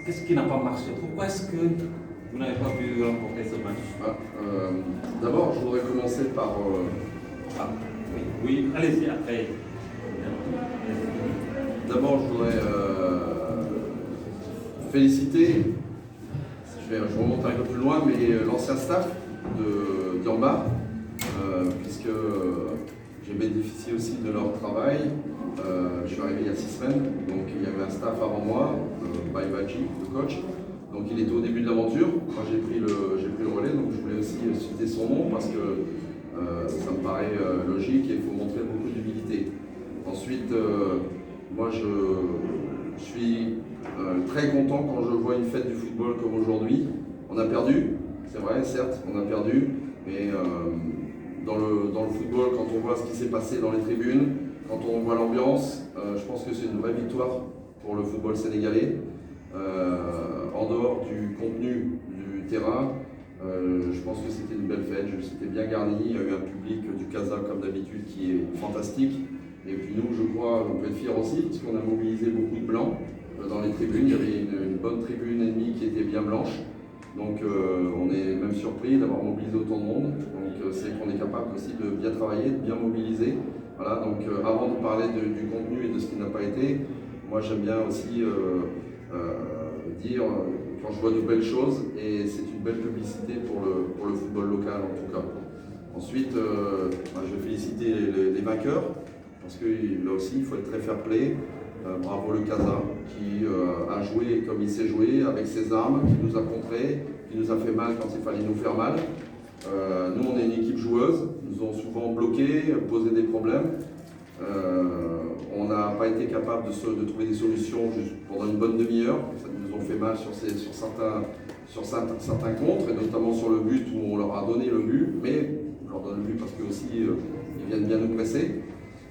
Qu'est-ce qui n'a pas marché? Pourquoi est-ce que vous n'avez pas pu remporter ce match? D'abord, je voudrais commencer par... Oui, allez-y après. D'abord, je voudrais féliciter, je remonte un peu plus loin, mais l'ancien staff de Diamba, puisque j'ai bénéficié aussi de leur travail. Je suis arrivé il y a 6 semaines, donc il y avait un staff avant moi, Baïbaji, le coach. Donc il était au début de l'aventure. Moi j'ai pris le relais, donc je voulais aussi citer son nom parce que ça me paraît logique et il faut montrer beaucoup d'humilité. Ensuite, moi je suis très content quand je vois une fête du football comme aujourd'hui. On a perdu, c'est vrai, certes, on a perdu, mais dans le football, quand on voit ce qui s'est passé dans les tribunes, quand on voit l'ambiance, je pense que c'est une vraie victoire pour le football sénégalais. En dehors du contenu du terrain, je pense que c'était une belle fête, c'était bien garni, il y a eu un public du Casa comme d'habitude qui est fantastique. Et puis nous, je crois, on peut être fiers aussi, parce qu'on a mobilisé beaucoup de blancs dans les tribunes. Il y avait une bonne tribune ennemie qui était bien blanche. Donc on est même surpris d'avoir mobilisé autant de monde. Donc c'est qu'on est capable aussi de bien travailler, de bien mobiliser. Voilà, donc avant de parler du contenu et de ce qui n'a pas été, moi j'aime bien aussi dire quand je vois de belles choses, et c'est une belle publicité pour le football local en tout cas. Ensuite, je vais féliciter les vainqueurs, parce que là aussi il faut être très fair-play. Bravo le Casa qui a joué comme il sait jouer, avec ses armes, qui nous a contrés, qui nous a fait mal quand il fallait nous faire mal. Nous on est une équipe joueuse, nous ont souvent bloqués, posé des problèmes. On n'a pas été capable de trouver des solutions juste pendant une bonne demi-heure. Ça nous a fait mal sur certains contres, et notamment sur le but où on leur a donné le but, mais on leur donne le but parce que aussi ils viennent bien nous presser.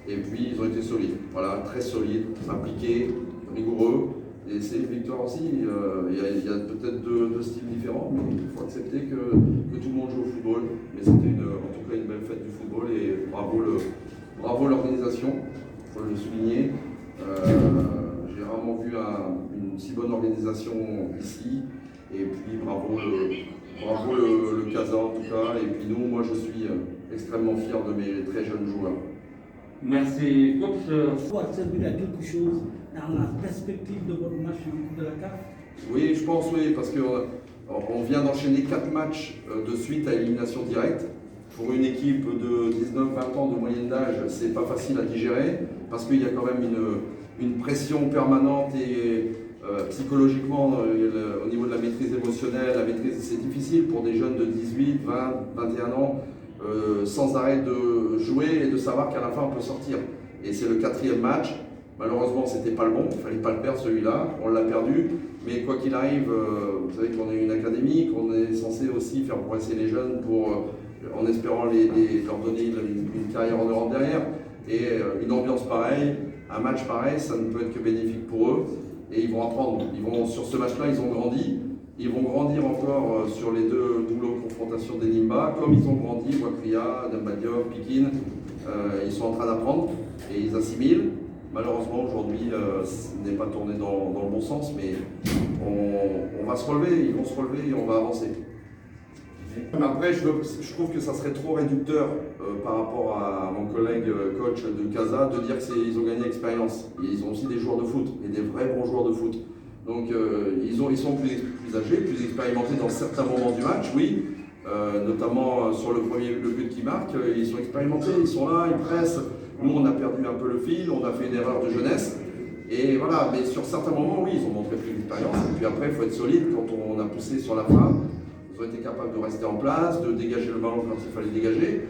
Et puis ils ont été solides, voilà, très solides, impliqués, rigoureux. Et c'est une victoire aussi. Il y a peut-être deux styles différents, mais il faut accepter que tout le monde joue au football. Mais c'était en tout cas une belle fête du football, et bravo l'organisation, il faut le souligner. J'ai rarement vu une si bonne organisation ici. Et puis bravo le Casa en tout cas. Et puis nous, moi je suis extrêmement fier de mes très jeunes joueurs. Merci, coach. Pouvoir servir à quelque chose dans la perspective de votre match en Coupe de la CAF? Oui, je pense, oui, parce qu'on vient d'enchaîner 4 matchs de suite à élimination directe. Pour une équipe de 19-20 ans de moyenne d'âge, c'est pas facile à digérer, parce qu'il y a quand même une pression permanente et psychologiquement, au niveau de la maîtrise émotionnelle, c'est difficile pour des jeunes de 18, 20, 21 ans, sans arrêt de jouer et de savoir qu'à la fin on peut sortir. Et c'est le 4e match. Malheureusement, c'était pas le bon, il fallait pas le perdre celui-là, on l'a perdu. Mais quoi qu'il arrive, vous savez qu'on est une académie, qu'on est censé aussi faire progresser les jeunes en espérant leur donner une carrière en Europe derrière. Et une ambiance pareille, un match pareil, ça ne peut être que bénéfique pour eux. Et ils vont apprendre. Sur ce match-là, ils ont grandi. Ils vont grandir encore sur les 2 doubles confrontations des Nimba, comme ils ont grandi, Wakria, Demba Diop, Pikine. Ils sont en train d'apprendre et ils assimilent. Malheureusement, aujourd'hui, ce n'est pas tourné dans le bon sens, mais on va se relever, ils vont se relever et on va avancer. Après, je trouve que ça serait trop réducteur par rapport à mon collègue coach de Casa de dire qu'ils ont gagné expérience. Ils ont aussi des joueurs de foot, et des vrais bons joueurs de foot. Donc ils sont plus âgés, plus expérimentés dans certains moments du match, oui. Notamment sur le but qui marque, ils sont expérimentés, ils sont là, ils pressent. Nous, on a perdu un peu le fil, on a fait une erreur de jeunesse. Et voilà, mais sur certains moments, oui, ils ont montré plus d'expérience. Et puis après, il faut être solide quand on a poussé sur la fin. Ils ont été capables de rester en place, de dégager le ballon quand il fallait dégager.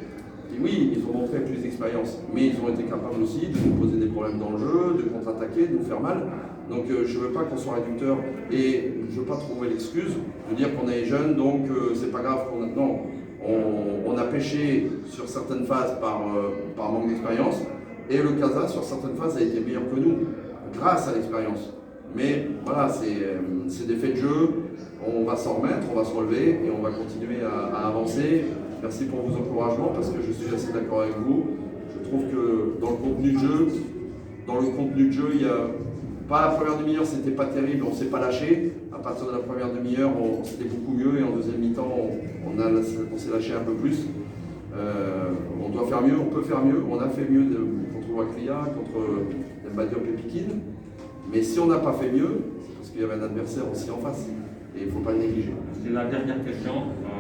Et oui, ils ont montré plus d'expérience, mais ils ont été capables aussi de nous poser des problèmes dans le jeu, de contre-attaquer, de nous faire mal. Donc je ne veux pas qu'on soit réducteur, et je ne veux pas trouver l'excuse de dire qu'on est jeune, donc c'est pas grave qu'on a... Non, on a pêché sur certaines phases par manque d'expérience, et le Casa sur certaines phases a été meilleur que nous, grâce à l'expérience. Mais voilà, c'est des faits de jeu, on va s'en remettre, on va se relever, et on va continuer à avancer. Merci pour vos encouragements, parce que je suis assez d'accord avec vous. Je trouve que dans le contenu de jeu, il y a Pas la première demi-heure, c'était pas terrible, on s'est pas lâché. À partir de la première demi-heure, c'était beaucoup mieux et en deuxième mi-temps, on s'est lâché un peu plus. On doit faire mieux, on peut faire mieux. On a fait mieux contre Wakria, contre Mbadiop et Pikine. Mais si on n'a pas fait mieux, c'est parce qu'il y avait un adversaire aussi en face. Et il ne faut pas le négliger. C'est la dernière question.